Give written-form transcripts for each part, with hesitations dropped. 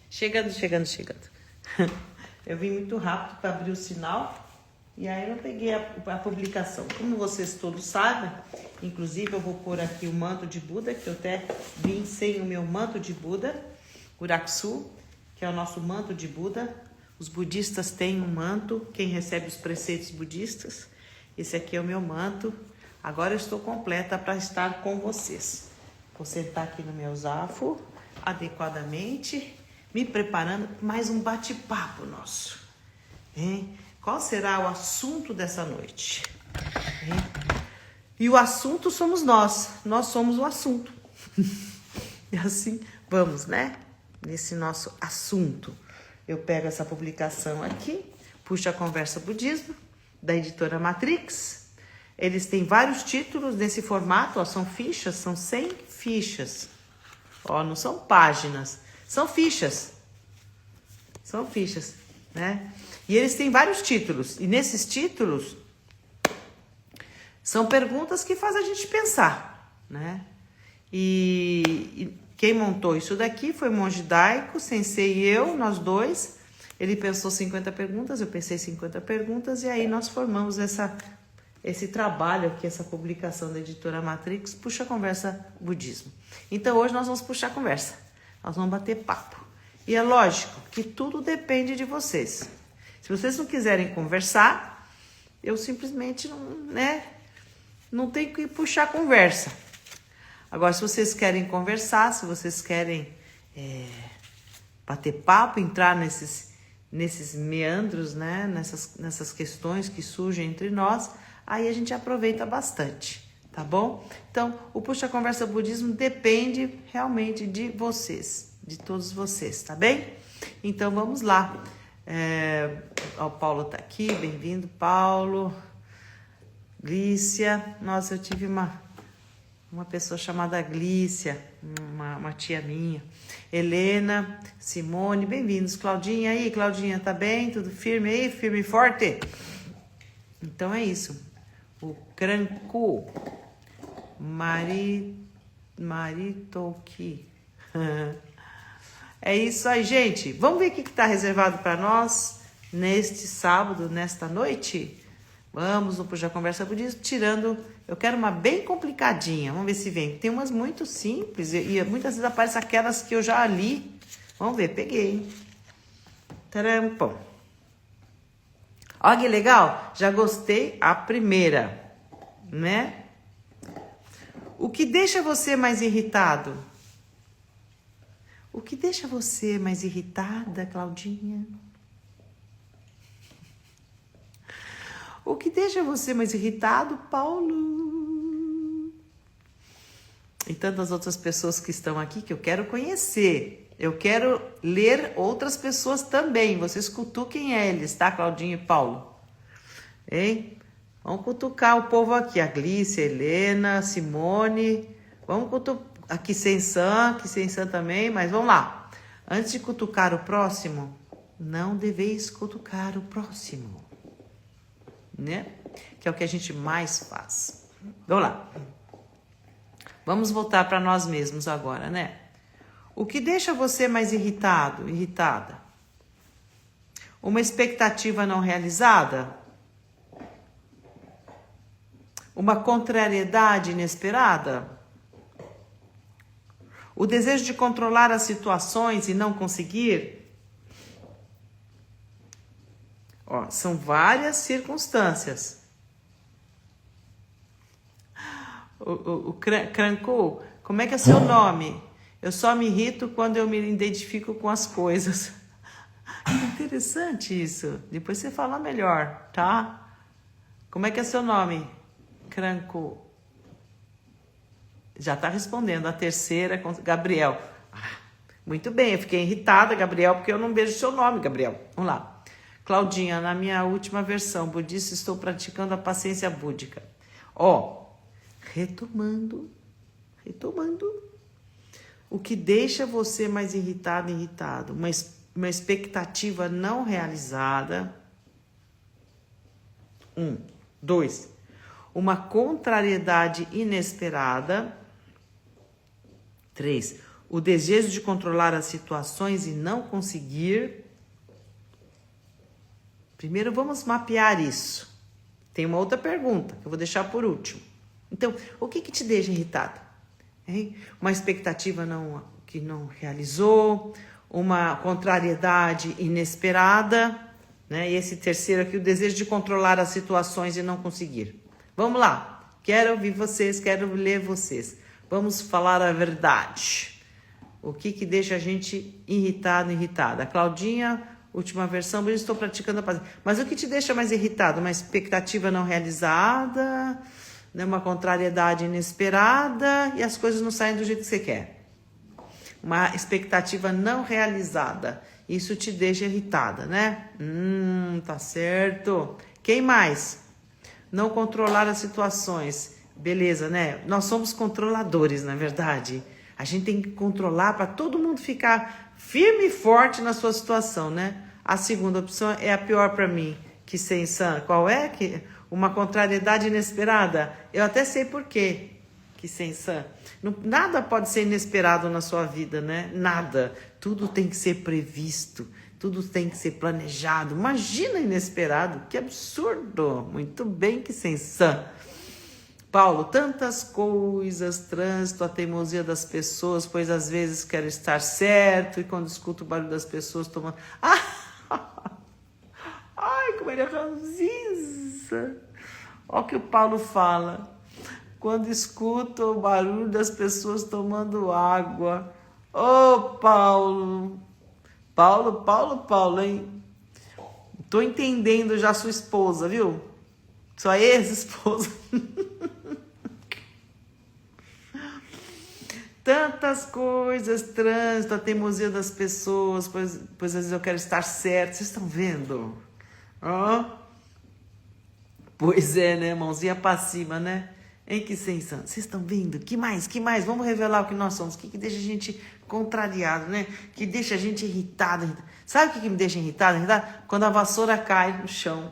Chegando. Eu vim muito rápido para abrir o sinal e aí eu não peguei a publicação. Como vocês todos sabem, inclusive eu vou pôr aqui o manto de Buda, que eu até vim sem o meu manto de Buda, Uraksu, que é o nosso manto de Buda. Os budistas têm um manto, quem recebe os preceitos budistas. Esse aqui é o meu manto. Agora eu estou completa para estar com vocês. Vou sentar aqui no meu zafo, adequadamente, me preparando para mais um bate-papo nosso. Hein? Qual será o assunto dessa noite? Hein? E o assunto somos nós somos o assunto. E assim vamos, né? Nesse nosso assunto. Eu pego essa publicação aqui, puxo a Conversa Budismo, da editora Matrix. Eles têm vários títulos nesse formato, ó, são fichas, são 100 fichas. Ó, não são páginas, são fichas. São fichas, né? E eles têm vários títulos. E nesses títulos são perguntas que fazem a gente pensar, né? E quem montou isso daqui foi o monge Daico, sensei e eu, nós dois. Ele pensou 50 perguntas, eu pensei 50 perguntas, e aí nós formamos esse trabalho aqui, essa publicação da editora Matrix, Puxa Conversa Budismo. Então hoje nós vamos puxar conversa, nós vamos bater papo. E é lógico que tudo depende de vocês. Se vocês não quiserem conversar, eu simplesmente não tenho que puxar conversa. Agora, se vocês querem conversar, se vocês querem bater papo, entrar nesses meandros, né? nessas questões que surgem entre nós, aí a gente aproveita bastante, tá bom? Então, o Puxa Conversa Budismo depende realmente de vocês, de todos vocês, tá bem? Então, vamos lá. O Paulo tá aqui, bem-vindo, Paulo. Glícia, nossa, eu tive uma pessoa chamada Glícia, uma tia minha. Helena, Simone, bem-vindos. Claudinha aí, Claudinha, tá bem? Tudo firme aí? Firme e forte? Então é isso. O Crancu, Maritoki. É isso aí, gente. Vamos ver o que está reservado para nós neste sábado, nesta noite? Vamos no Puxa Conversa Budismo, tirando... Eu quero uma bem complicadinha. Vamos ver se vem. Tem umas muito simples e muitas vezes aparecem aquelas que eu já li. Vamos ver, peguei. Tarampão. Olha que legal. Já gostei a primeira, né? O que deixa você mais irritado? O que deixa você mais irritada, Claudinha? O que deixa você mais irritado, Paulo? E tantas outras pessoas que estão aqui que eu quero conhecer. Eu quero ler outras pessoas também. Vocês cutuquem eles, tá, Claudinho e Paulo? Hein? Vamos cutucar o povo aqui. A Glícia, a Helena, a Simone. Vamos cutucar. Aqui Sensan também, mas vamos lá. Antes de cutucar o próximo, não deveis cutucar o próximo. Né? Que é o que a gente mais faz. Vamos lá. Vamos voltar para nós mesmos agora, né? O que deixa você mais irritado, irritada? Uma expectativa não realizada? Uma contrariedade inesperada? O desejo de controlar as situações e não conseguir? Ó, são várias circunstâncias. O Cranco, como é que é seu nome? Eu só me irrito quando eu me identifico com as coisas. Interessante isso. Depois você fala melhor, tá? Como é que é seu nome? Cranco. Já tá respondendo. A terceira, Gabriel. Muito bem, eu fiquei irritada, Gabriel, porque eu não vejo seu nome, Gabriel. Vamos lá. Claudinha, na minha última versão budista, estou praticando a paciência búdica. Ó, retomando. O que deixa você mais irritado, irritado? Uma expectativa não realizada. 1. 2. Uma contrariedade inesperada. 3. o desejo de controlar as situações e não conseguir. Primeiro vamos mapear isso. Tem uma outra pergunta que eu vou deixar por último. Então, o que te deixa irritado? Hein? Uma expectativa que não realizou, uma contrariedade inesperada, né? E esse terceiro aqui, o desejo de controlar as situações e não conseguir. Vamos lá, quero ouvir vocês, quero ler vocês. Vamos falar a verdade. O que deixa a gente irritada? A Claudinha, última versão, eu estou praticando a paz. Mas o que te deixa mais irritado? Uma expectativa não realizada, né? Uma contrariedade inesperada e as coisas não saem do jeito que você quer. Uma expectativa não realizada. Isso te deixa irritada, né? Tá certo. Quem mais? Não controlar as situações. Beleza, né? Nós somos controladores, na verdade. A gente tem que controlar para todo mundo ficar firme e forte na sua situação, né? A segunda opção é a pior para mim. Que sem insano. Qual é? Uma contrariedade inesperada. Eu até sei por quê. Que sem insano. Nada pode ser inesperado na sua vida, né? Nada. Tudo tem que ser previsto. Tudo tem que ser planejado. Imagina inesperado. Que absurdo. Muito bem, que sem insano. Paulo, tantas coisas, trânsito, a teimosia das pessoas, pois às vezes quero estar certo e quando escuto o barulho das pessoas tomando... Ai, como ele é ranzinza. Olha o que o Paulo fala. Quando escuto o barulho das pessoas tomando água. Ô, Paulo. Paulo, hein? Tô entendendo já sua esposa, viu? Sua ex-esposa. Tantas coisas, trânsito, a teimosia das pessoas, pois às vezes eu quero estar certo. Vocês estão vendo? Pois é, né? Mãozinha pra cima, né? Hein, que sensação. Vocês estão vendo? Que mais? Vamos revelar o que nós somos. O que deixa a gente contrariado, né? Que deixa a gente irritado. Sabe o que me deixa irritado? Quando a vassoura cai no chão.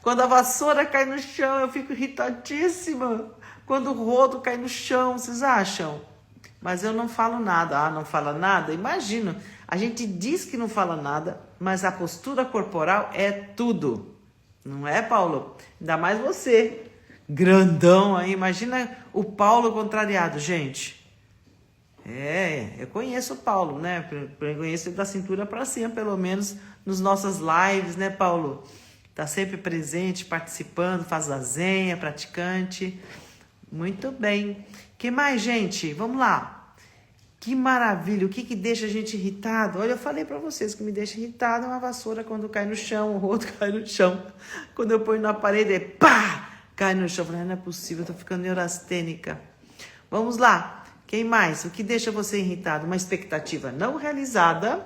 Quando a vassoura cai no chão, eu fico irritadíssima. Quando o rodo cai no chão, vocês acham? Mas eu não falo nada. Não fala nada? Imagina. A gente diz que não fala nada, mas a postura corporal é tudo. Não é, Paulo? Ainda mais você. Grandão aí. Imagina o Paulo contrariado, gente. Eu conheço o Paulo, né? Eu conheço ele da cintura para cima, pelo menos nos nossas lives, né, Paulo? Tá sempre presente, participando, faz zazenha, praticante. Muito bem. Que mais, gente? Vamos lá. Que maravilha. O que deixa a gente irritado? Olha, eu falei para vocês que me deixa irritado uma vassoura quando cai no chão, o rodo cai no chão. Quando eu ponho na parede, pá! Cai no chão. Eu falei, não é possível, eu tô ficando neurastênica. Vamos lá. Quem mais? O que deixa você irritado? Uma expectativa não realizada.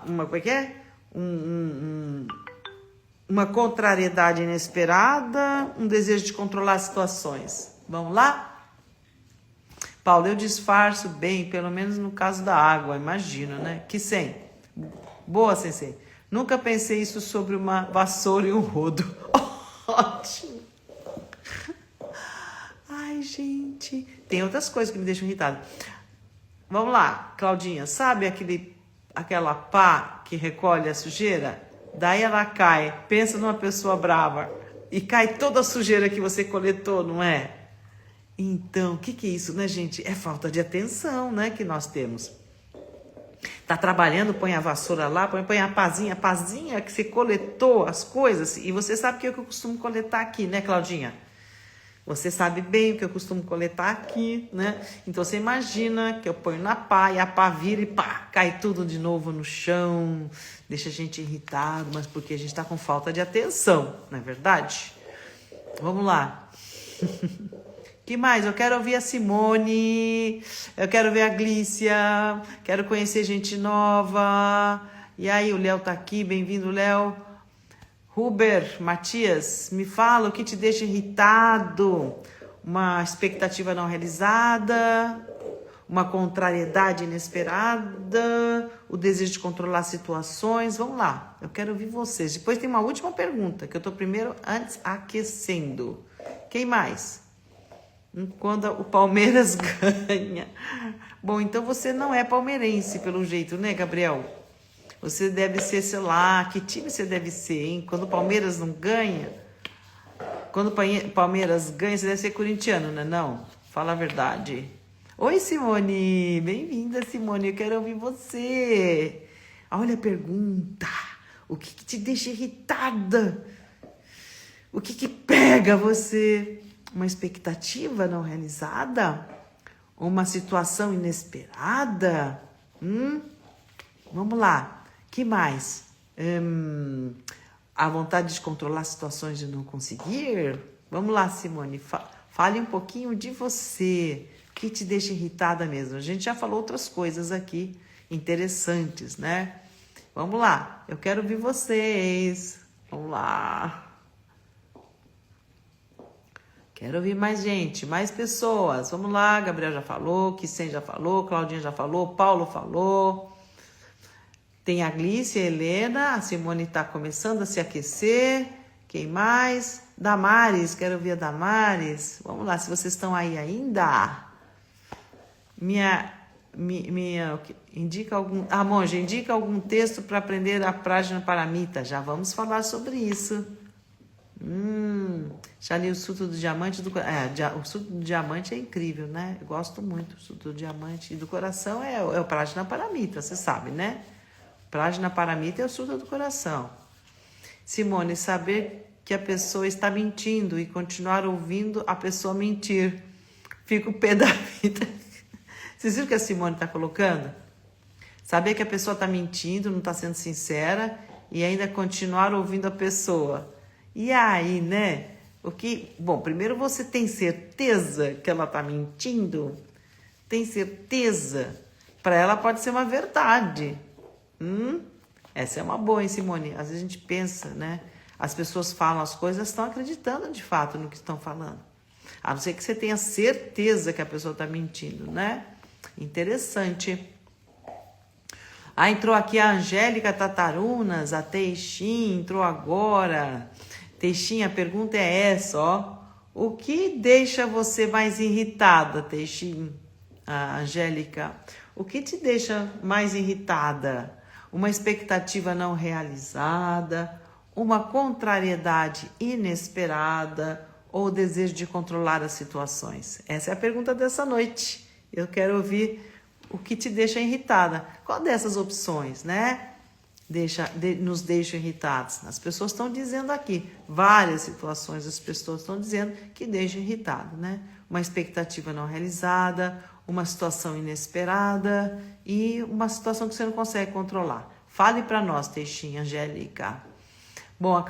Como é que é? Uma contrariedade inesperada, um desejo de controlar as situações. Vamos lá? Paulo, eu disfarço bem, pelo menos no caso da água, imagino, né? Que sem. Boa, sensei. Nunca pensei isso sobre uma vassoura e um rodo. Ótimo. Ai, gente. Tem outras coisas que me deixam irritada. Vamos lá, Claudinha. Sabe aquela pá que recolhe a sujeira? Daí ela cai. Pensa numa pessoa brava. E cai toda a sujeira que você coletou, não é? Então, o que é isso, né, gente? É falta de atenção, né, que nós temos. Tá trabalhando, põe a vassoura lá, põe a pazinha que você coletou as coisas. E você sabe o que eu costumo coletar aqui, né, Claudinha? Você sabe bem o que eu costumo coletar aqui, né? Então você imagina que eu ponho na pá e a pá vira e pá, cai tudo de novo no chão. Deixa a gente irritado, mas porque a gente tá com falta de atenção, não é verdade? Vamos lá. Que mais? Eu quero ouvir a Simone, eu quero ver a Glícia, quero conhecer gente nova. E aí, o Léo tá aqui, bem-vindo, Léo. Huber, Matias, me fala o que te deixa irritado. Uma expectativa não realizada, uma contrariedade inesperada, o desejo de controlar situações. Vamos lá, eu quero ouvir vocês. Depois tem uma última pergunta, que eu tô primeiro antes aquecendo. Quem mais? quando o Palmeiras ganha. Bom, então você não é palmeirense, pelo jeito, né, Gabriel? Você deve ser, sei lá, que time você deve ser, hein? Quando o Palmeiras não ganha, quando o Palmeiras ganha, você deve ser corintiano, né? Não, fala a verdade. Oi, Simone, bem-vinda, Simone, eu quero ouvir você. Olha a pergunta, o que te deixa irritada? O que pega você? Uma expectativa não realizada? Uma situação inesperada? Vamos lá. Que mais? A vontade de controlar situações de não conseguir? Vamos lá, Simone. Fale um pouquinho de você. O que te deixa irritada mesmo? A gente já falou outras coisas aqui interessantes, né? Vamos lá. Eu quero ouvir vocês. Vamos lá. Quero ouvir mais gente, mais pessoas. Vamos lá, Gabriel já falou, Kisen já falou, Claudinha já falou, Paulo falou. Tem a Glícia, a Helena, a Simone está começando a se aquecer. Quem mais? Damares, quero ouvir a Damares. Vamos lá, se vocês estão aí ainda. Indica algum... Monja, indica algum texto para aprender a Prajna Paramita. Já vamos falar sobre isso. Já li o Sutra do Diamante o Sutra do Diamante é incrível, né? Eu gosto muito do Sutra do Diamante. E do coração é o Prajna Paramita, você sabe, né? Prajna Paramita é o Sutra do coração. Simone, saber que a pessoa está mentindo e continuar ouvindo a pessoa mentir. Fica o pé da vida. Vocês viram o que a Simone está colocando? Saber que a pessoa está mentindo, não está sendo sincera e ainda continuar ouvindo a pessoa. E aí, né? Bom, primeiro você tem certeza que ela está mentindo? Tem certeza? Para ela pode ser uma verdade. Essa é uma boa, hein, Simone? Às vezes a gente pensa, né? As pessoas falam as coisas, estão acreditando de fato no que estão falando. A não ser que você tenha certeza que a pessoa está mentindo, né? Interessante. Entrou aqui a Angélica Tatarunas, a Teixim, entrou agora. Teixim, a pergunta é essa, ó. O que deixa você mais irritada, Teixim? A Angélica. O que te deixa mais irritada? Uma expectativa não realizada, uma contrariedade inesperada ou o desejo de controlar as situações? Essa é a pergunta dessa noite. Eu quero ouvir o que te deixa irritada. Qual dessas opções, né? Nos deixam irritados. As pessoas estão dizendo aqui, várias situações as pessoas estão dizendo que deixam irritado, né? Uma expectativa não realizada, uma situação inesperada e uma situação que você não consegue controlar. Fale para nós, Teixinha, Angélica. Bom,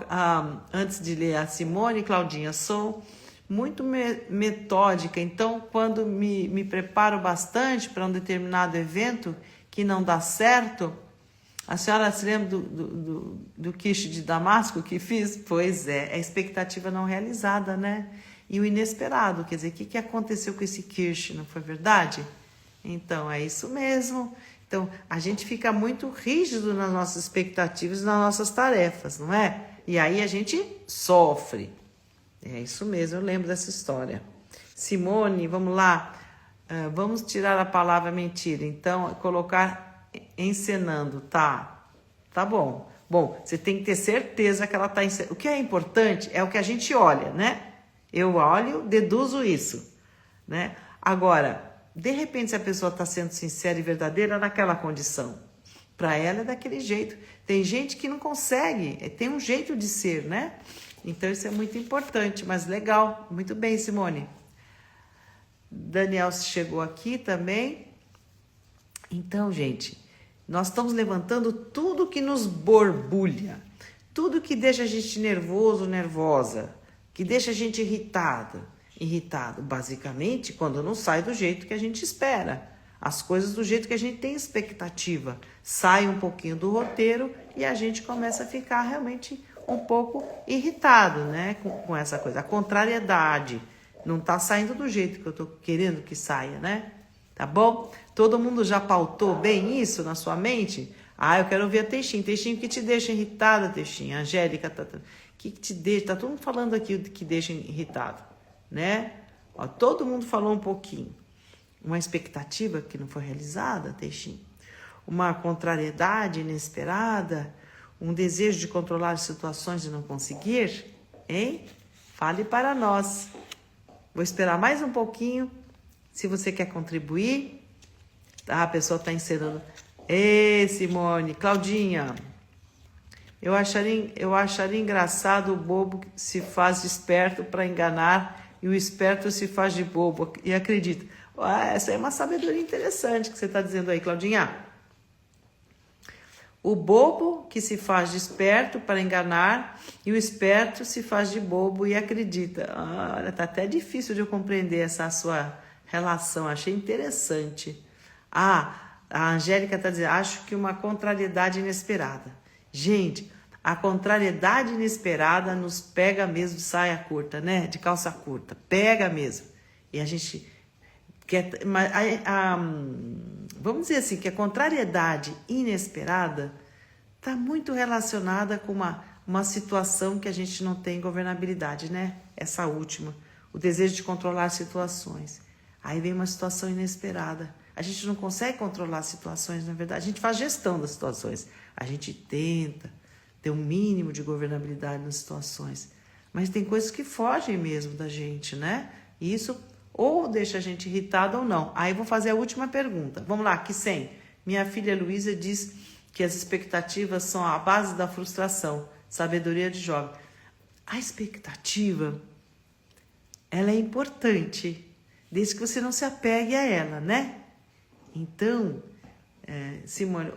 antes de ler a Simone, Claudinha, sou muito metódica, então quando me preparo bastante para um determinado evento que não dá certo. A senhora se lembra do quiche de Damasco que fiz? Pois é a expectativa não realizada, né? E o inesperado, quer dizer, o que aconteceu com esse quiche, não foi verdade? Então, é isso mesmo. Então, a gente fica muito rígido nas nossas expectativas e nas nossas tarefas, não é? E aí a gente sofre. É isso mesmo, eu lembro dessa história. Simone, vamos lá. Vamos tirar a palavra mentira. Então, colocar encenando, tá bom. Bom, você tem que ter certeza que ela tá encenando. O que é importante é o que a gente olha, né? Eu olho, deduzo isso, né? Agora, de repente, se a pessoa está sendo sincera e verdadeira naquela condição, para ela é daquele jeito. Tem gente que não consegue, tem um jeito de ser, né? Então, isso é muito importante, mas legal. Muito bem, Simone. Daniel chegou aqui também. Então, gente, nós estamos levantando tudo que nos borbulha, tudo que deixa a gente nervoso, nervosa, que deixa a gente irritado, basicamente, quando não sai do jeito que a gente espera. As coisas do jeito que a gente tem expectativa. Sai um pouquinho do roteiro e a gente começa a ficar realmente um pouco irritado, né? Com essa coisa. A contrariedade não está saindo do jeito que eu estou querendo que saia, né? Tá bom? Todo mundo já pautou bem isso na sua mente? Eu quero ouvir a Teixinha. Teixinha, o que te deixa irritada, Teixinha? Angélica, o que te deixa? Tá todo mundo falando aqui o que deixa irritado, né? Ó, todo mundo falou um pouquinho. Uma expectativa que não foi realizada, Teixinho. Uma contrariedade inesperada. Um desejo de controlar as situações e não conseguir. Hein? Fale para nós. Vou esperar mais um pouquinho. Se você quer contribuir. Ah, a pessoa está encerrando. Ei, Simone. Claudinha. Eu acharia engraçado o bobo que se faz de esperto para enganar e o esperto se faz de bobo e acredita. Essa é uma sabedoria interessante que você está dizendo aí, Claudinha. O bobo que se faz de esperto para enganar e o esperto se faz de bobo e acredita. Olha, tá até difícil de eu compreender essa sua relação. Achei interessante. Ah, a Angélica está dizendo, acho que uma contrariedade inesperada. Gente, a contrariedade inesperada nos pega mesmo de saia curta, né? De calça curta. Pega mesmo. E a gente quer... vamos dizer assim, que a contrariedade inesperada está muito relacionada com uma situação que a gente não tem governabilidade, né? Essa última. O desejo de controlar situações. Aí vem uma situação inesperada. A gente não consegue controlar situações, na verdade. A gente faz gestão das situações. A gente tenta ter um mínimo de governabilidade nas situações. Mas tem coisas que fogem mesmo da gente, né? E isso ou deixa a gente irritado ou não. Aí vou fazer a última pergunta. Vamos lá, Kisen. Minha filha Luísa diz que as expectativas são a base da frustração. Sabedoria de jovem. A expectativa, ela é importante, desde que você não se apegue a ela, né? Então, Simone,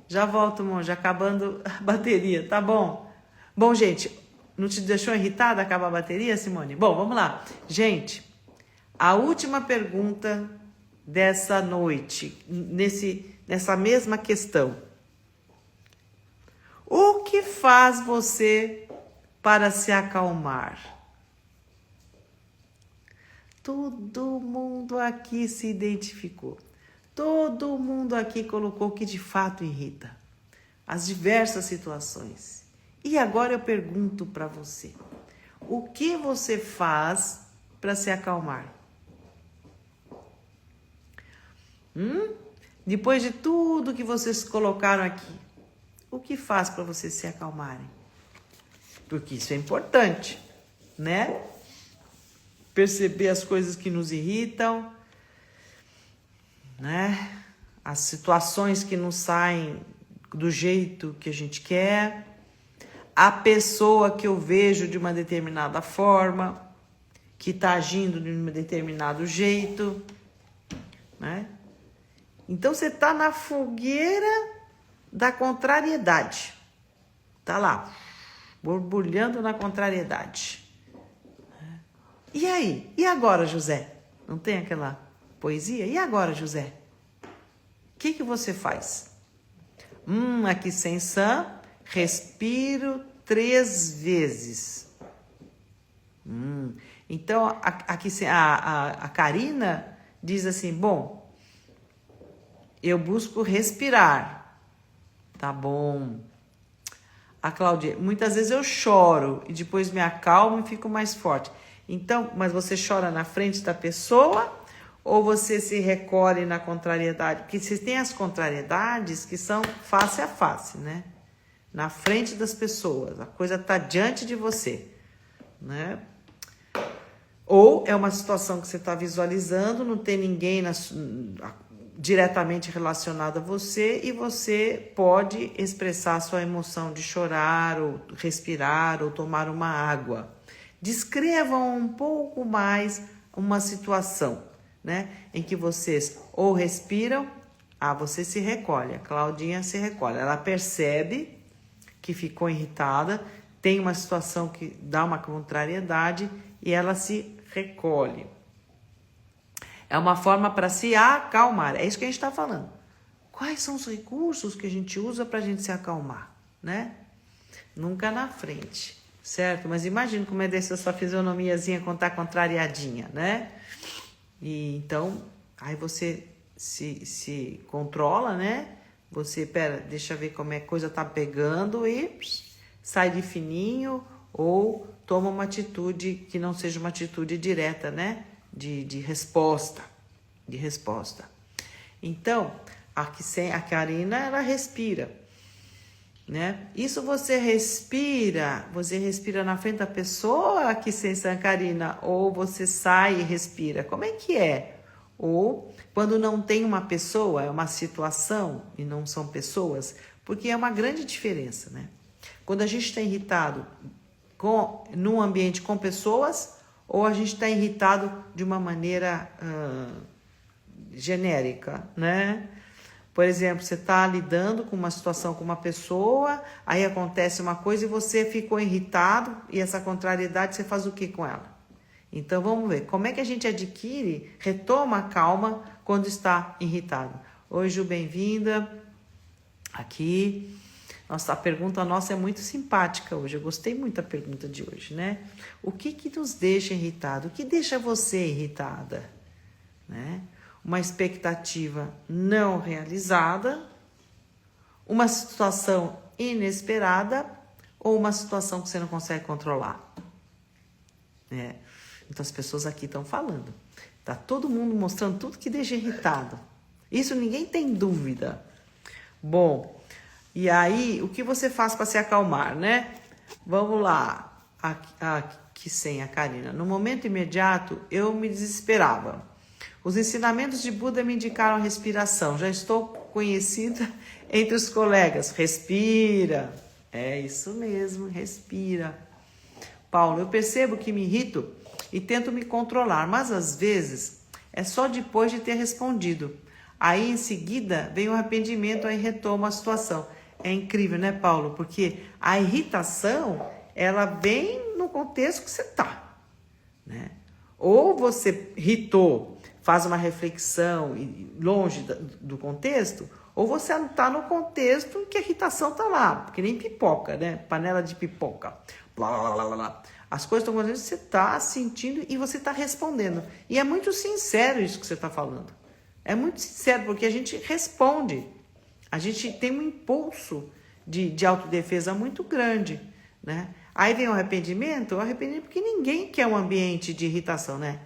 já volto, monge, acabando a bateria, tá bom? Bom, gente, não te deixou irritada acabar a bateria, Simone? Bom, vamos lá. Gente, a última pergunta dessa noite, nessa mesma questão. O que faz você para se acalmar? Todo mundo aqui se identificou. Todo mundo aqui colocou o que de fato irrita. As diversas situações. E agora eu pergunto para você. O que você faz para se acalmar? Depois de tudo que vocês colocaram aqui, o que faz para vocês se acalmarem? Porque isso é importante, né? Perceber as coisas que nos irritam, né? As situações que não saem do jeito que a gente quer, a pessoa que eu vejo de uma determinada forma, que está agindo de um determinado jeito, né? Então você está na fogueira da contrariedade, tá lá, borbulhando na contrariedade. E aí? E agora, José? Não tem aquela poesia? E agora, José? O que você faz? Aqui sem Sam, respiro 3 vezes. Então, aqui a Karina diz assim, bom, eu busco respirar. Tá bom. A Cláudia, muitas vezes eu choro e depois me acalmo e fico mais forte. Então, mas você chora na frente da pessoa ou você se recolhe na contrariedade? Porque você tem as contrariedades que são face a face, né? Na frente das pessoas, a coisa está diante de você, né? Ou é uma situação que você está visualizando, não tem ninguém diretamente relacionado a você e você pode expressar a sua emoção de chorar ou respirar ou tomar uma água. Descrevam um pouco mais uma situação, né? Em que vocês ou respiram, você se recolhe, a Claudinha se recolhe. Ela percebe que ficou irritada, tem uma situação que dá uma contrariedade e ela se recolhe. É uma forma para se acalmar, é isso que a gente está falando. Quais são os recursos que a gente usa para a gente se acalmar, né? Nunca na frente. Certo? Mas imagina como é dessa sua fisionomiazinha quando tá contrariadinha, né? E então, aí você se controla, né? Você, deixa eu ver como é que a coisa tá pegando e sai de fininho ou toma uma atitude que não seja uma atitude direta, né? De resposta, Então, a Karina, ela respira, né? Isso você respira na frente da pessoa, aqui sem Karina, ou você sai e respira? Como é que é? Ou quando não tem uma pessoa, é uma situação e não são pessoas, porque é uma grande diferença, né? Quando a gente está irritado num ambiente com pessoas, ou a gente está irritado de uma maneira genérica, né? Por exemplo, você está lidando com uma situação com uma pessoa, aí acontece uma coisa e você ficou irritado, e essa contrariedade você faz o que com ela? Então vamos ver, como é que a gente retoma a calma quando está irritado? Oi, Ju, bem-vinda aqui. Nossa, a pergunta nossa é muito simpática hoje, eu gostei muito da pergunta de hoje, né? O que nos deixa irritado? O que deixa você irritada? Né? Uma expectativa não realizada, uma situação inesperada ou uma situação que você não consegue controlar. Então as pessoas aqui estão falando. Tá todo mundo mostrando tudo que deixa irritado. Isso ninguém tem dúvida. Bom, e aí o que você faz para se acalmar, né? Vamos lá, aqui sem a Karina. No momento imediato eu me desesperava. Os ensinamentos de Buda me indicaram a respiração. Já estou conhecida entre os colegas. Respira. É isso mesmo, respira. Paulo, eu percebo que me irrito e tento me controlar, mas às vezes é só depois de ter respondido. Aí em seguida vem o arrependimento, aí retomo a situação. É incrível, né, Paulo? Porque a irritação, ela vem no contexto que você está, né? Ou você irritou, faz uma reflexão longe do contexto, ou você está no contexto em que a irritação está lá, porque nem pipoca, né? Panela de pipoca. Blá, blá, blá, blá. As coisas estão acontecendo, você está sentindo e você está respondendo. E é muito sincero isso que você está falando. É muito sincero, porque a gente responde. A gente tem um impulso de autodefesa muito grande, né? Aí vem o arrependimento porque ninguém quer um ambiente de irritação, né?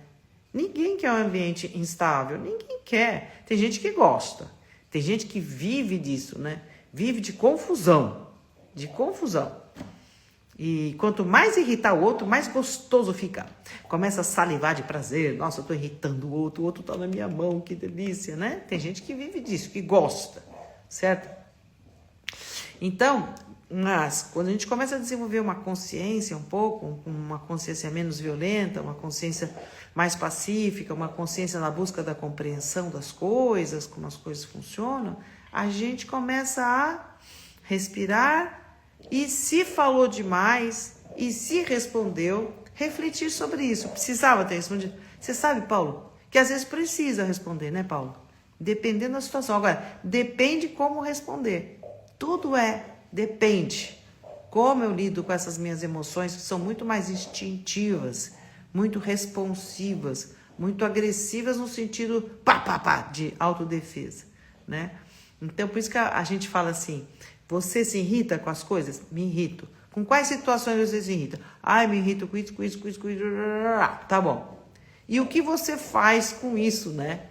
Ninguém quer um ambiente instável, ninguém quer. Tem gente que gosta, tem gente que vive disso, né? Vive de confusão, E quanto mais irritar o outro, mais gostoso fica. Começa a salivar de prazer. Nossa, eu tô irritando o outro tá na minha mão, que delícia, né? Tem gente que vive disso, que gosta, certo? Então, mas quando a gente começa a desenvolver uma consciência um pouco, uma consciência menos violenta, uma consciência mais pacífica, uma consciência na busca da compreensão das coisas, como as coisas funcionam, a gente começa a respirar e, se falou demais e se respondeu, refletir sobre isso. Precisava ter respondido. Você sabe, Paulo, que às vezes precisa responder, né, Paulo? Dependendo da situação. Agora, depende como responder. Tudo depende. Como eu lido com essas minhas emoções, que são muito mais instintivas, muito responsivas, muito agressivas no sentido de autodefesa, né? Então, por isso que a gente fala assim, você se irrita com as coisas? Me irrito. Com quais situações você se irrita? Ai, me irrito com isso. Tá bom. E o que você faz com isso, né?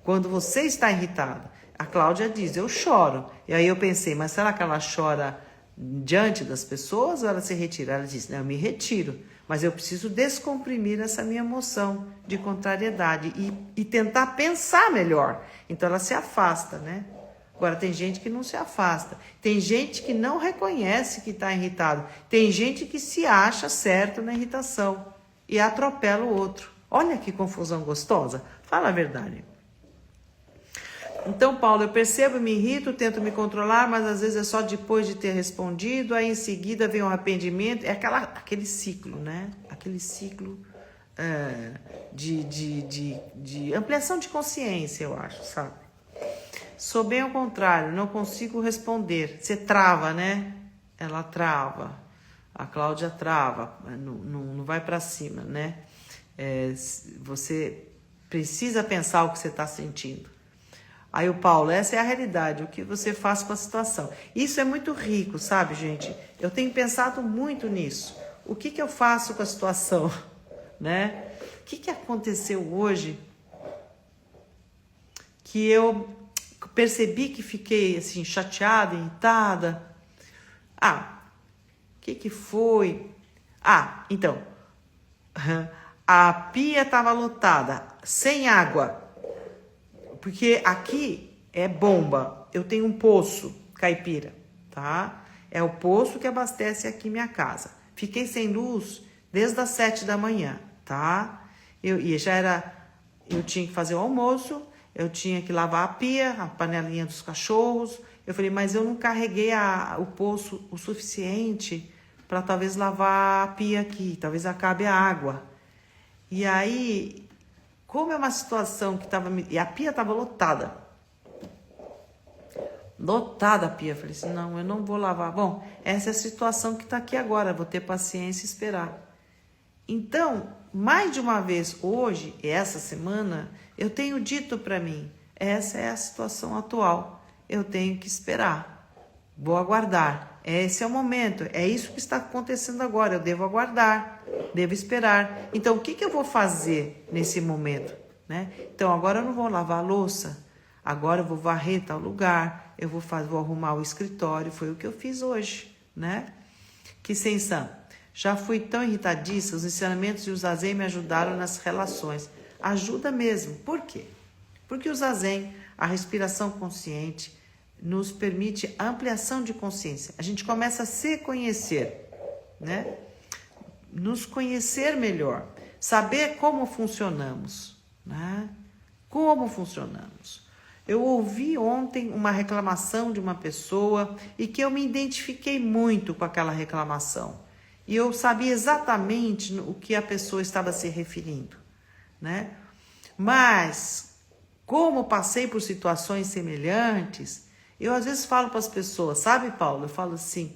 Quando você está irritado? A Cláudia diz, eu choro. E aí eu pensei, mas será que ela chora diante das pessoas ou ela se retira? Ela diz, não, eu me retiro, mas eu preciso descomprimir essa minha emoção de contrariedade e tentar pensar melhor. Então ela se afasta, né? Agora tem gente que não se afasta, tem gente que não reconhece que está irritado, tem gente que se acha certo na irritação e atropela o outro. Olha que confusão gostosa, fala a verdade. Então, Paulo, eu percebo, me irrito, tento me controlar, mas às vezes é só depois de ter respondido, aí em seguida vem o arrependimento, é aquele ciclo, né? Aquele ciclo de ampliação de consciência, eu acho, sabe? Sou bem ao contrário, não consigo responder. Você trava, né? Ela trava, a Cláudia trava, não vai para cima, né? Você precisa pensar o que você está sentindo. Aí o Paulo, essa é a realidade, o que você faz com a situação. Isso é muito rico, sabe, gente? Eu tenho pensado muito nisso. O que eu faço com a situação, né? O que aconteceu hoje que eu percebi que fiquei assim chateada, irritada? O que foi? Então, a pia estava lotada, sem água. Porque aqui é bomba. Eu tenho um poço caipira, tá? É o poço que abastece aqui minha casa. Fiquei sem luz desde as 7 da manhã, tá? Eu tinha que fazer o almoço, eu tinha que lavar a pia, a panelinha dos cachorros. Eu falei, mas eu não carreguei o poço o suficiente para talvez lavar a pia aqui, talvez acabe a água. E aí, como é uma situação que e a pia estava lotada. Lotada a pia. Eu falei assim, não, eu não vou lavar. Bom, essa é a situação que está aqui agora. Vou ter paciência e esperar. Então, mais de uma vez hoje, essa semana, eu tenho dito para mim, essa é a situação atual. Eu tenho que esperar. Vou aguardar. Esse é o momento. É isso que está acontecendo agora. Eu devo aguardar. Devo esperar. Então, o que eu vou fazer nesse momento? Né? Então, agora eu não vou lavar a louça. Agora eu vou varrer tal lugar. Eu vou arrumar o escritório. Foi o que eu fiz hoje. Né? Que sensação. Já fui tão irritadiça. Os ensinamentos de o Zazen me ajudaram nas relações. Ajuda mesmo. Por quê? Porque o Zazen, a respiração consciente, nos permite a ampliação de consciência. A gente começa a se conhecer, né? Nos conhecer melhor, saber como funcionamos, né? Como funcionamos. Eu ouvi ontem uma reclamação de uma pessoa e que eu me identifiquei muito com aquela reclamação. E eu sabia exatamente o que a pessoa estava se referindo, né? Mas, como passei por situações semelhantes, eu às vezes falo para as pessoas, sabe, Paulo? Eu falo assim,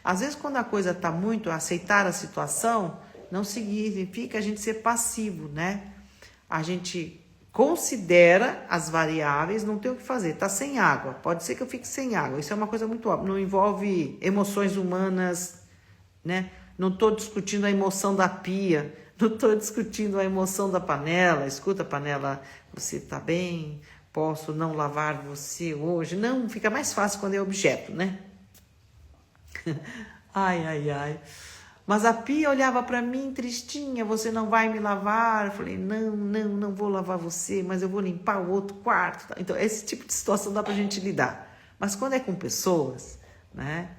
às vezes quando a coisa está muito, aceitar a situação, não significa a gente ser passivo, né? A gente considera as variáveis, não tem o que fazer, tá sem água, pode ser que eu fique sem água, isso é uma coisa muito óbvia, não envolve emoções humanas, né? Não estou discutindo a emoção da pia, não estou discutindo a emoção da panela, escuta panela, você está bem? Posso não lavar você hoje? Não, fica mais fácil quando é objeto, né? Ai. Mas a pia olhava para mim tristinha, você não vai me lavar? Eu falei, não vou lavar você, mas eu vou limpar o outro quarto. Então, esse tipo de situação dá pra gente lidar. Mas quando é com pessoas, né?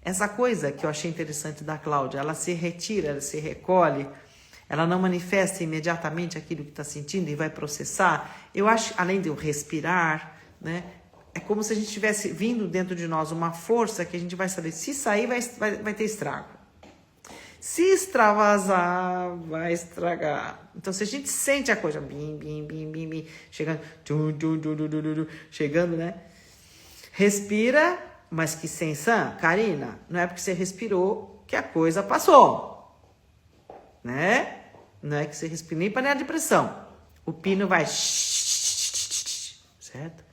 Essa coisa que eu achei interessante da Cláudia, ela se retira, ela se recolhe, ela não manifesta imediatamente aquilo que está sentindo e vai processar. Eu acho, além de eu respirar, né? É como se a gente tivesse vindo dentro de nós uma força que a gente vai saber, se sair vai ter estrago. Se extravasar, vai estragar. Então, se a gente sente a coisa, bim, chegando, chegando, né? Respira, mas que sensação, Karina, não é porque você respirou que a coisa passou, né? Não é que você respira nem panela de pressão. O pino vai, certo?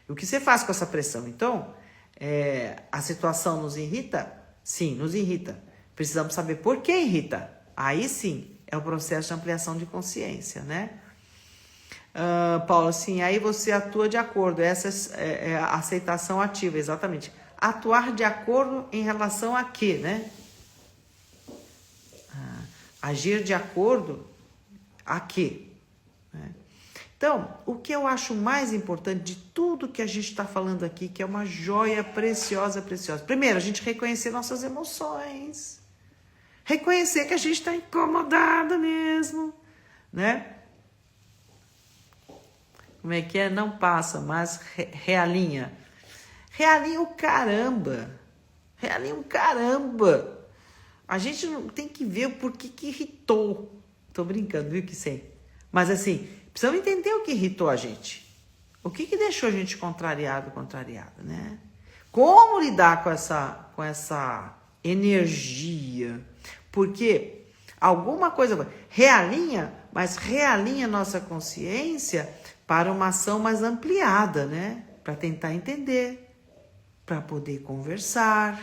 E o que você faz com essa pressão? Então, a situação nos irrita? Sim, nos irrita. Precisamos saber por que irrita. Aí sim, é o processo de ampliação de consciência, né? Paulo, sim, aí você atua de acordo. Essa é a aceitação ativa, exatamente. Atuar de acordo em relação a quê, né? Agir de acordo a quê? Então, o que eu acho mais importante de tudo que a gente está falando aqui, que é uma joia preciosa. Primeiro, a gente reconhecer nossas emoções. Reconhecer que a gente está incomodada mesmo, né? Como é que é? Não passa, mas realinha. Realinha o caramba. Realinha o caramba. A gente não tem que ver o porquê que irritou. Tô brincando, viu que sei. Mas assim, precisamos entender o que irritou a gente. O que deixou a gente contrariada, né? Como lidar com essa energia? Porque alguma coisa realinha, mas realinha nossa consciência para uma ação mais ampliada, né? para tentar entender, para poder conversar,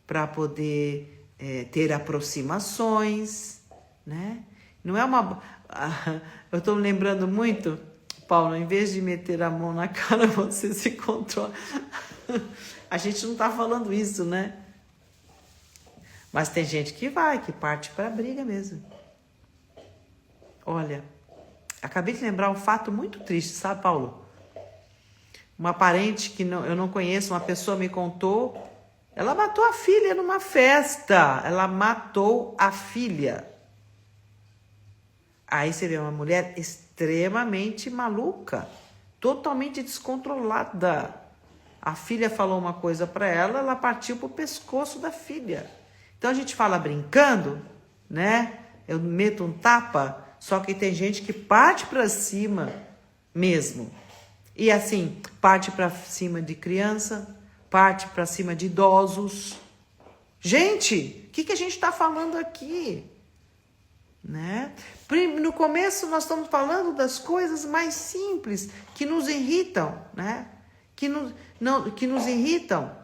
para poder ter aproximações, né? Não é uma... Eu estou me lembrando muito, Paulo, em vez de meter a mão na cara, você se controla. A gente não está falando isso, né? Mas tem gente que parte para a briga mesmo. Olha, acabei de lembrar um fato muito triste, sabe, Paulo? Uma parente que eu não conheço, uma pessoa me contou, ela matou a filha numa festa. Ela matou a filha. Aí você vê uma mulher extremamente maluca, totalmente descontrolada. A filha falou uma coisa para ela, ela partiu pro pescoço da filha. Então a gente fala brincando, né? Eu meto um tapa, só que tem gente que parte para cima mesmo. E assim, parte para cima de criança, parte para cima de idosos. Gente, o que a gente está falando aqui? Né? No começo nós estamos falando das coisas mais simples que nos irritam, né? Que nos irritam,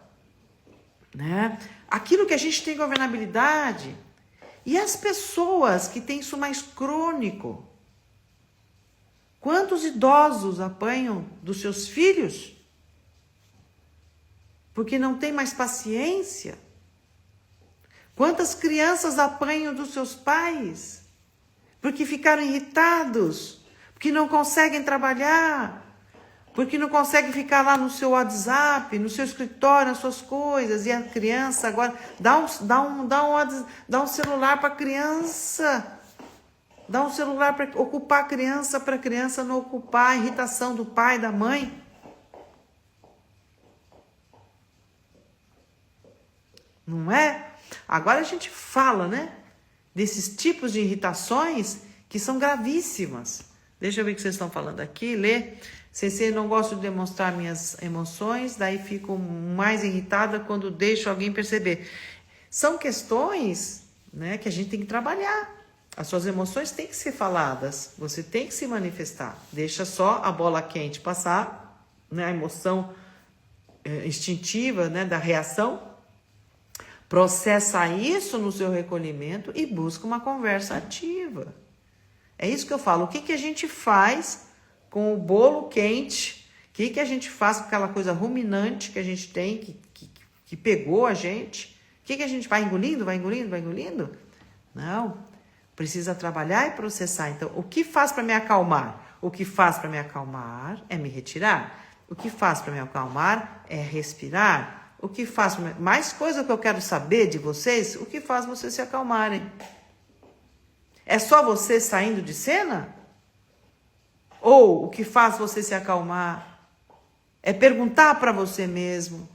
né? Aquilo que a gente tem governabilidade e as pessoas que têm isso mais crônico. Quantos idosos apanham dos seus filhos porque não tem mais paciência? Quantas crianças apanham dos seus pais porque ficaram irritados, porque não conseguem trabalhar, porque não conseguem ficar lá no seu WhatsApp, no seu escritório, nas suas coisas, e a criança agora dá um celular para a criança, dá um celular para ocupar a criança não ocupar a irritação do pai, da mãe. Não é? Agora a gente fala, né? Desses tipos de irritações que são gravíssimas. Deixa eu ver o que vocês estão falando aqui, ler. CC, não gosto de demonstrar minhas emoções, daí fico mais irritada quando deixo alguém perceber. São questões, né, que a gente tem que trabalhar. As suas emoções têm que ser faladas, você tem que se manifestar. Deixa só a bola quente passar, né, a emoção instintiva, né, da reação. Processa isso no seu recolhimento e busca uma conversa ativa. É isso que eu falo. O que a gente faz com o bolo quente? O que a gente faz com aquela coisa ruminante que a gente tem, que pegou a gente? O que a gente vai engolindo, vai engolindo, vai engolindo? Não. Precisa trabalhar e processar. Então, o que faz para me acalmar? O que faz para me acalmar é me retirar. O que faz para me acalmar é respirar. O que faz... Mais coisa que eu quero saber de vocês, o que faz vocês se acalmarem? É só você saindo de cena? Ou o que faz você se acalmar é perguntar para você mesmo.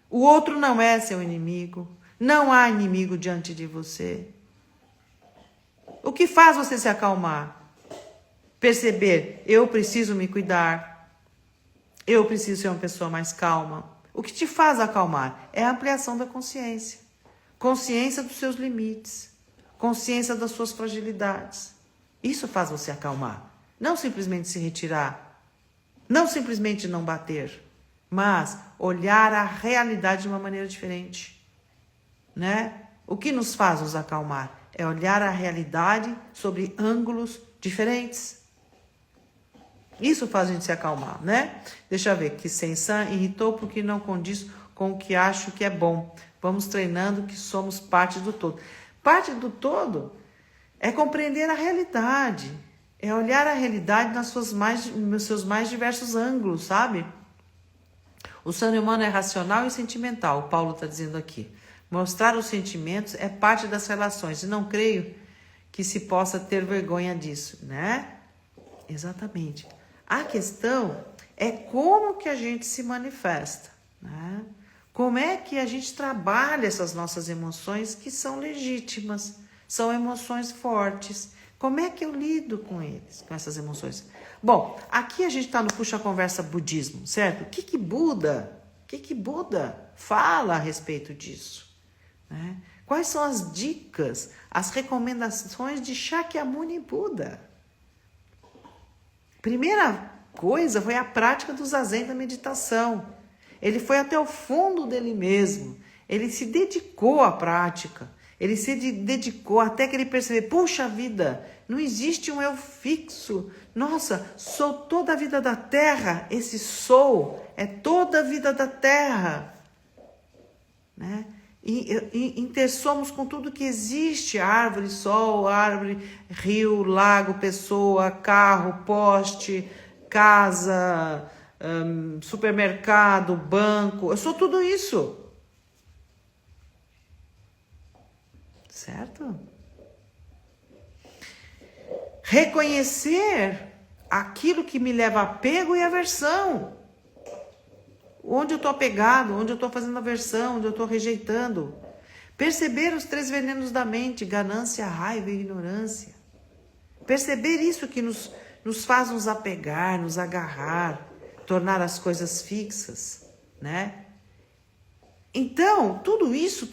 O outro não é seu inimigo. Não há inimigo diante de você. O que faz você se acalmar? Perceber, eu preciso me cuidar. Eu preciso ser uma pessoa mais calma. O que te faz acalmar é a ampliação da consciência. Consciência dos seus limites. Consciência das suas fragilidades. Isso faz você acalmar. Não simplesmente se retirar. Não simplesmente não bater. Mas olhar a realidade de uma maneira diferente. Né? O que nos faz nos acalmar? É olhar a realidade sobre ângulos diferentes. Isso faz a gente se acalmar, né? Deixa eu ver, que Sensan irritou porque não condiz com o que acho que é bom. Vamos treinando que somos parte do todo. Parte do todo é compreender a realidade. É olhar a realidade nos seus mais diversos ângulos, sabe? O ser humano é racional e sentimental, o Paulo está dizendo aqui. Mostrar os sentimentos é parte das relações. E não creio que se possa ter vergonha disso, né? Exatamente. A questão é como que a gente se manifesta, né? Como é que a gente trabalha essas nossas emoções que são legítimas, são emoções fortes. Como é que eu lido com eles, com essas emoções? Bom, aqui a gente está no Puxa Conversa Budismo, certo? O que Buda fala a respeito disso? Né? Quais são as dicas, as recomendações de Shakyamuni Buda? Primeira coisa foi a prática do zazen da meditação. Ele foi até o fundo dele mesmo. Ele se dedicou à prática. Ele se dedicou até que ele percebeu, puxa vida, não existe um eu fixo. Nossa, sou toda a vida da terra. Esse sou é toda a vida da terra. Né? E intersomos com tudo que existe. Árvore, sol, árvore, rio, lago, pessoa, carro, poste, casa, supermercado, banco. Eu sou tudo isso. Certo? Reconhecer aquilo que me leva a apego e aversão. Onde eu estou apegado, onde eu estou fazendo aversão, onde eu estou rejeitando. Perceber os 3 venenos da mente, ganância, raiva e ignorância. Perceber isso que nos faz nos apegar, nos agarrar, tornar as coisas fixas, né? Então, tudo isso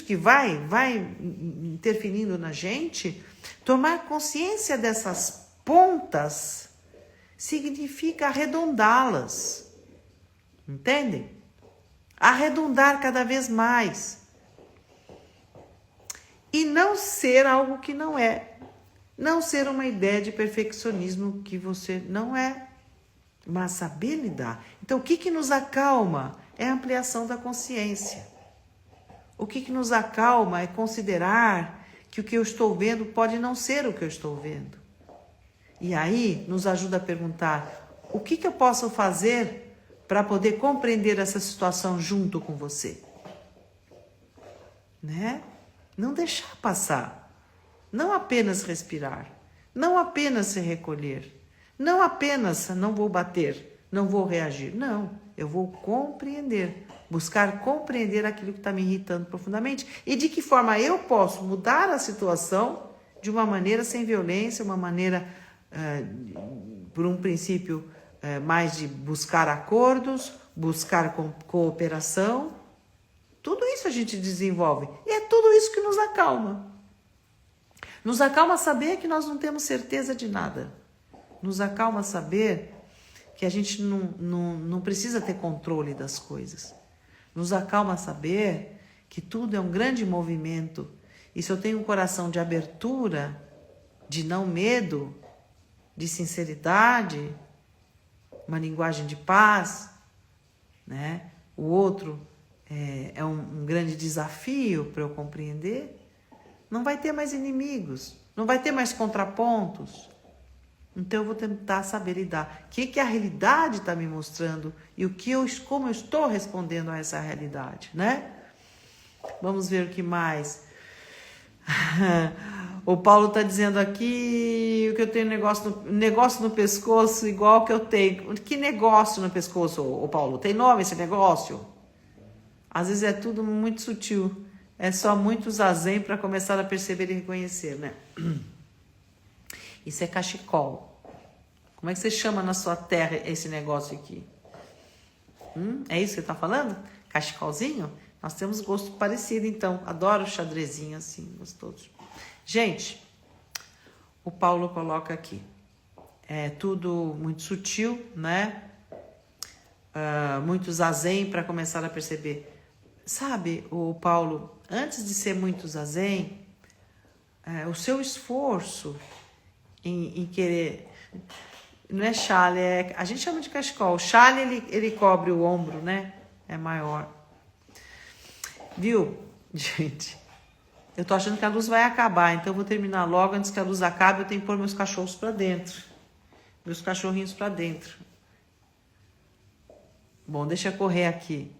que vai interferindo na gente, tomar consciência dessas pontas significa arredondá-las. Entendem? Arredondar cada vez mais. E não ser algo que não é. Não ser uma ideia de perfeccionismo que você não é. Mas saber lidar. Então, o que nos acalma é a ampliação da consciência. O que nos acalma é considerar que o que eu estou vendo pode não ser o que eu estou vendo. E aí, nos ajuda a perguntar, o que eu posso fazer para poder compreender essa situação junto com você? Né? Não deixar passar. Não apenas respirar. Não apenas se recolher. Não apenas não vou bater, não vou reagir. Não, eu vou compreender. Buscar compreender aquilo que está me irritando profundamente. E de que forma eu posso mudar a situação de uma maneira sem violência, uma maneira, por um princípio mais de buscar acordos, buscar cooperação. Tudo isso a gente desenvolve. E é tudo isso que nos acalma. Nos acalma saber que nós não temos certeza de nada. Nos acalma saber que a gente não precisa ter controle das coisas. Nos acalma saber que tudo é um grande movimento. E se eu tenho um coração de abertura, de não medo, de sinceridade, uma linguagem de paz, né? O outro é um grande desafio para eu compreender. Não vai ter mais inimigos, não vai ter mais contrapontos. Então eu vou tentar saber lidar. O que a realidade está me mostrando e como eu estou respondendo a essa realidade, né? Vamos ver o que mais. O Paulo está dizendo aqui que eu tenho negócio no pescoço igual que eu tenho. Que negócio no pescoço, ô Paulo? Tem nome esse negócio? Às vezes é tudo muito sutil. É só muito zazen para começar a perceber e reconhecer, né? Isso é cachecol. Como é que você chama na sua terra esse negócio aqui? É isso que você está falando? Cachecolzinho? Nós temos gosto parecido, então. Adoro xadrezinho assim, gostoso. Gente, o Paulo coloca aqui. É tudo muito sutil, né? Muito zazen para começar a perceber. Sabe, o Paulo, antes de ser muito zazen, o seu esforço em querer... Não é chale, a gente chama de cachecol. O chale, ele cobre o ombro, né? É maior. Viu, gente? Eu tô achando que a luz vai acabar, então eu vou terminar logo. Antes que a luz acabe, eu tenho que pôr meus cachorros para dentro. Meus cachorrinhos para dentro. Bom, deixa eu correr aqui.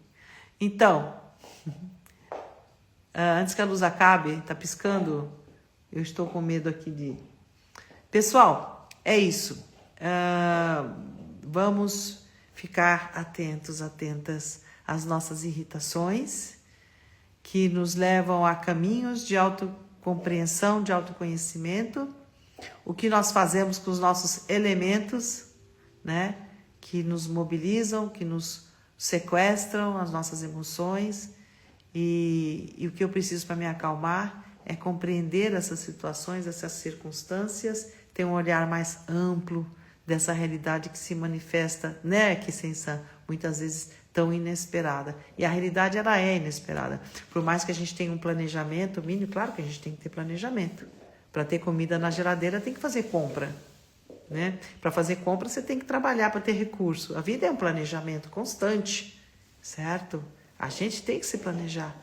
Então, antes que a luz acabe, tá piscando? Eu estou com medo aqui de... Pessoal, é isso. Vamos ficar atentas às nossas irritações, que nos levam a caminhos de autocompreensão, de autoconhecimento. O que nós fazemos com os nossos elementos, né? Que nos mobilizam, que nos sequestram as nossas emoções. E o que eu preciso para me acalmar é compreender essas situações, essas circunstâncias, ter um olhar mais amplo dessa realidade que se manifesta, né, que sensa muitas vezes tão inesperada. E a realidade, ela é inesperada. Por mais que a gente tenha um planejamento mínimo, claro que a gente tem que ter planejamento. Para ter comida na geladeira, tem que fazer compra, né? Para fazer compra, você tem que trabalhar para ter recurso. A vida é um planejamento constante, certo? A gente tem que se planejar.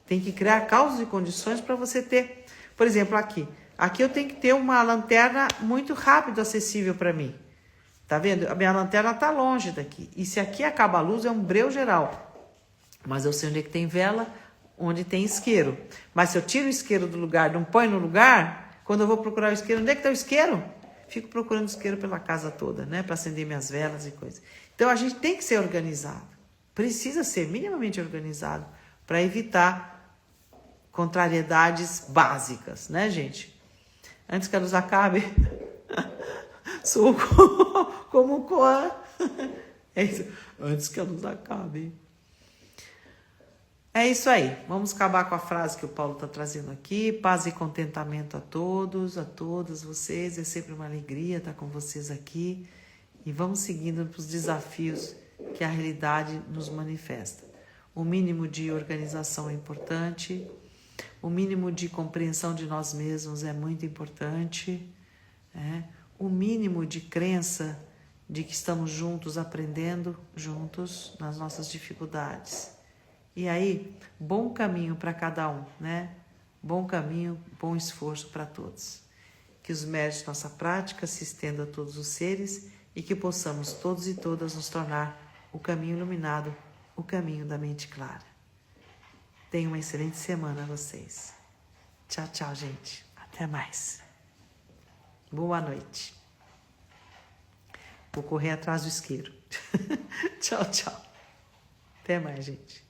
Tem que criar causas e condições para você ter. Por exemplo, aqui. Aqui eu tenho que ter uma lanterna muito rápido acessível para mim. Tá vendo? A minha lanterna tá longe daqui. E se aqui acaba a luz, é um breu geral. Mas eu sei onde é que tem vela, onde tem isqueiro. Mas se eu tiro o isqueiro do lugar, não põe no lugar, quando eu vou procurar o isqueiro, onde é que tá o isqueiro? Fico procurando isqueiro pela casa toda, né? Para acender minhas velas e coisas. Então a gente tem que ser organizado. Precisa ser minimamente organizado para evitar contrariedades básicas, né, gente? Antes que a luz acabe, sou como Coan. É isso. Antes que a luz acabe. É isso aí. Vamos acabar com a frase que o Paulo está trazendo aqui. Paz e contentamento a todos, a todas vocês. É sempre uma alegria estar com vocês aqui. E vamos seguindo para os desafios que a realidade nos manifesta. O mínimo de organização é importante. O mínimo de compreensão de nós mesmos é muito importante. O mínimo de crença de que estamos juntos, aprendendo juntos nas nossas dificuldades. E aí, bom caminho para cada um, né? Bom caminho, bom esforço para todos. Que os méritos de nossa prática se estendam a todos os seres e que possamos todos e todas nos tornar o caminho iluminado, o caminho da mente clara. Tenham uma excelente semana a vocês. Tchau, tchau, gente. Até mais. Boa noite. Vou correr atrás do isqueiro. Tchau, tchau. Até mais, gente.